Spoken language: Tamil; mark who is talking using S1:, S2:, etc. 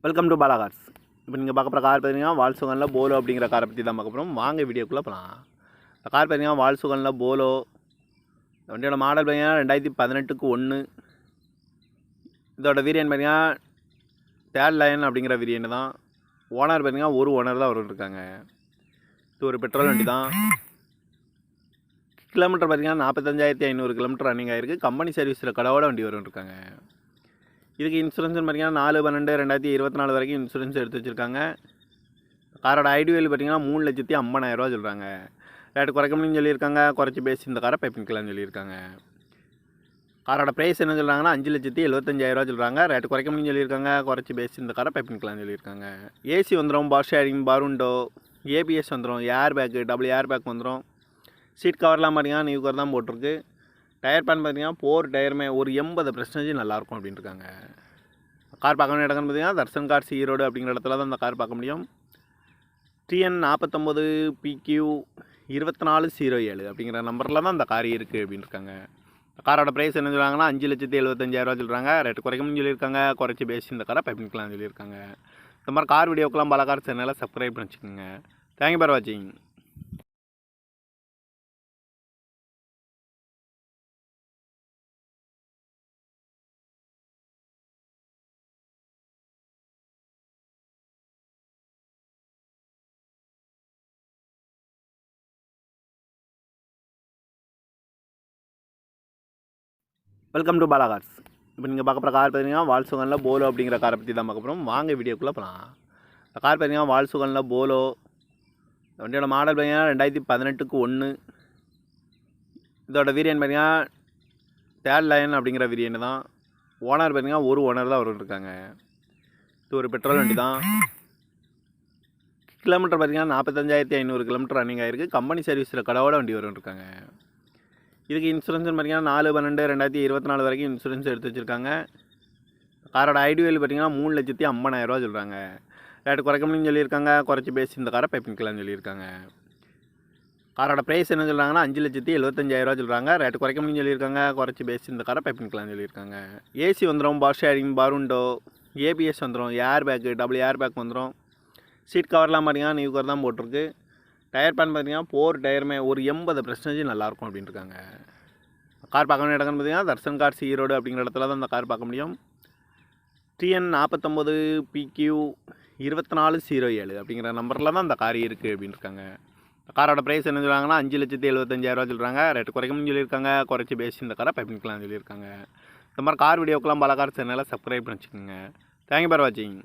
S1: Welcome to Bala cars. இப்போ நீங்கள் பார்க்க போகிற கார் பார்த்தீங்கன்னா வால்சுகனில் போலோ அப்படிங்கிற காரை பற்றி தான் பார்க்க போகிறோம். வாங்க வீடியோக்குள்ளே போகலாம். இந்த கார் பார்த்தீங்கன்னா வால்சுகனில் போலோ. இந்த வண்டியோட மாடல் பார்த்தீங்கன்னா 2018க்கு 1. இதோட வேரியன்ட் பார்த்தீங்கன்னா தேர்ட் லைன் அப்படிங்கிற வேரியன்ட் தான். ஓனர் பார்த்தீங்கன்னா ஒரு ஓனர் தான் இருக்காங்க. இது ஒரு பெட்ரோல் வண்டி தான். கிலோமீட்டர் பார்த்தீங்கன்னா 45,500 கிலோமீட்டர் ரன்னிங் ஆகிருக்கு. கம்பெனி சர்வீஸில் கடவோட வண்டி இருக்காங்க. இதுக்கு இன்சூரன்ஸ் பார்த்தீங்கன்னா 4/12/2024 வரைக்கும் இன்சூரன்ஸ் எடுத்து வச்சுருக்காங்க. காரோட ஐடியல் பார்த்தீங்கன்னா 3,50,000 சொல்கிறாங்க. ரேட்டு குறைக்க முடியும்னு சொல்லியிருக்காங்க. குறைச்சி பேசி இந்த காரை பைப்பிங்கலாம்னு சொல்லியிருக்காங்க. காரோட ப்ரைஸ் என்ன சொல்கிறாங்கன்னா 5,75,000 சொல்கிறாங்க. ரேட்டு குறைக்க முடியும்னு சொல்லியிருக்காங்க. குறைச்சி பேசி இந்த காரை பைப்பிங்கலாம்னு சொல்லியிருக்காங்க. ஏசி வந்துடும், பவர் ஷேரிங், பருண்டோ, ஏபிஎஸ் வந்துடும், air bag, double air bag வந்துடும். சீட் கவர்லாம் பார்த்தீங்கன்னா நியூ கவர் தான் போட்டிருக்கு. டயர் பேன் பார்த்தீங்கன்னா 4 டயருமே ஒரு 80% நல்லாயிருக்கும் அப்படின்ட்டு இருக்காங்க. கார் பார்க்க வேண்டிய இடம்னு பார்த்தீங்கன்னா தர்சன் கார்ஸ் ஈரோடு அப்படிங்கிற இடத்துல தான் அந்த கார் பார்க்க முடியும். TN 49 PQ 2407 அப்படிங்கிற நம்பரில் தான் அந்த கார் இருக்குது அப்படின்னு இருக்காங்க. காரோட ப்ரைஸ் என்ன சொல்கிறாங்கன்னா 5,75,000 சொல்கிறாங்க. ரேட்டு குறைக்கணும்னு சொல்லியிருக்காங்க. குறைச்சி பேசி இந்த காரை பைப்பிங்கலாம்னு சொல்லியிருக்காங்க. இந்த மாதிரி கார் வீடியோக்கெல்லாம் பல கார் சேனலை சப்ஸ்கிரைப் பண்ணி வச்சுக்கோங்க. தேங்க்யூ ஃபார் வாட்சிங். Welcome to Bala cars. இப்போ நீங்கள் பார்க்க போகிற கார் பார்த்தீங்கன்னா வால்சுகனில் போலோ அப்படிங்கிற காரை பற்றி தான் பார்க்க போகிறோம். வாங்க வீடியோக்குள்ளே போகலாம். இந்த கார் பார்த்தீங்கன்னா வால்சுகனில் போலோ. இந்த வண்டியோட மாடல் பார்த்தீங்கன்னா 2018க்கு 1. இதோட வேரியன்ட் பார்த்தீங்கன்னா தேர்ட் லைன் அப்படிங்கிற வேரியன்ட் தான். ஓனர் பார்த்தீங்கன்னா ஒரு ஓனர் தான் இருக்காங்க. இது ஒரு பெட்ரோல் வண்டி தான். கிலோமீட்டர் பார்த்தீங்கன்னா 45,500 கிலோமீட்டர் ரன்னிங் ஆகிருக்கு. கம்பெனி சர்வீஸில் கடவோட வண்டி இருக்காங்க. இதுக்கு இன்சூரன்ஸ் பார்த்தீங்கன்னா 4/12/2024 வரைக்கும் இன்சூரன்ஸ் எடுத்து வச்சுருக்காங்க. காரோட ஐடியல் பார்த்தீங்கன்னா 3,50,000 சொல்கிறாங்க. ரேட்டு குறைக்க முடியும்னு சொல்லியிருக்காங்க. குறைச்சி பேசி இந்த காரை பைப்பிங்கலாம்னு சொல்லியிருக்காங்க. காரோட ப்ரைஸ் என்ன சொல்கிறாங்கன்னா 5,75,000 சொல்கிறாங்க. ரேட்டு குறைக்க முடியும்னு சொல்லியிருக்காங்க. குறைச்சி பேசி இந்த காரை பைப்பிங்கலாம்னு சொல்லியிருக்காங்க. ஏசி வந்துடும், பவர் ஷேரிங், பருண்டோ, ஏபிஎஸ் வந்துடும், air bag, double air bag வந்துடும். சீட் கவர்லாம் பார்த்தீங்கன்னா நியூ கவர் தான் போட்டிருக்கு. டயர் பேன் பார்த்தீங்கன்னா 4 டயருமே ஒரு 80% நல்லாயிருக்கும் அப்படின்ட்டு இருக்காங்க. கார் பார்க்க வேண்டிய இடம்னு பார்த்தீங்கன்னா தர்சன் கார்ஸ் ஈரோடு அப்படிங்கிற இடத்துல தான் அந்த கார் பார்க்க முடியும். TN 49 PQ 2407 அப்படிங்கிற நம்பரில் தான் அந்த கார் இருக்குது அப்படின்னு இருக்காங்க. காரோட ப்ரைஸ் என்ன சொல்கிறாங்கன்னா 5,75,000 சொல்கிறாங்க. ரேட்டு குறைக்கணும்னு சொல்லியிருக்காங்க. குறைச்சி பேசி இந்த காரை பைப்பிங்கலாம்னு சொல்லியிருக்காங்க. இந்த மாதிரி கார் வீடியோக்கெல்லாம் பல கார் சேனலை சப்ஸ்கிரைப் பண்ணி வச்சுக்கோங்க. தேங்க்யூ ஃபார் வாட்சிங்.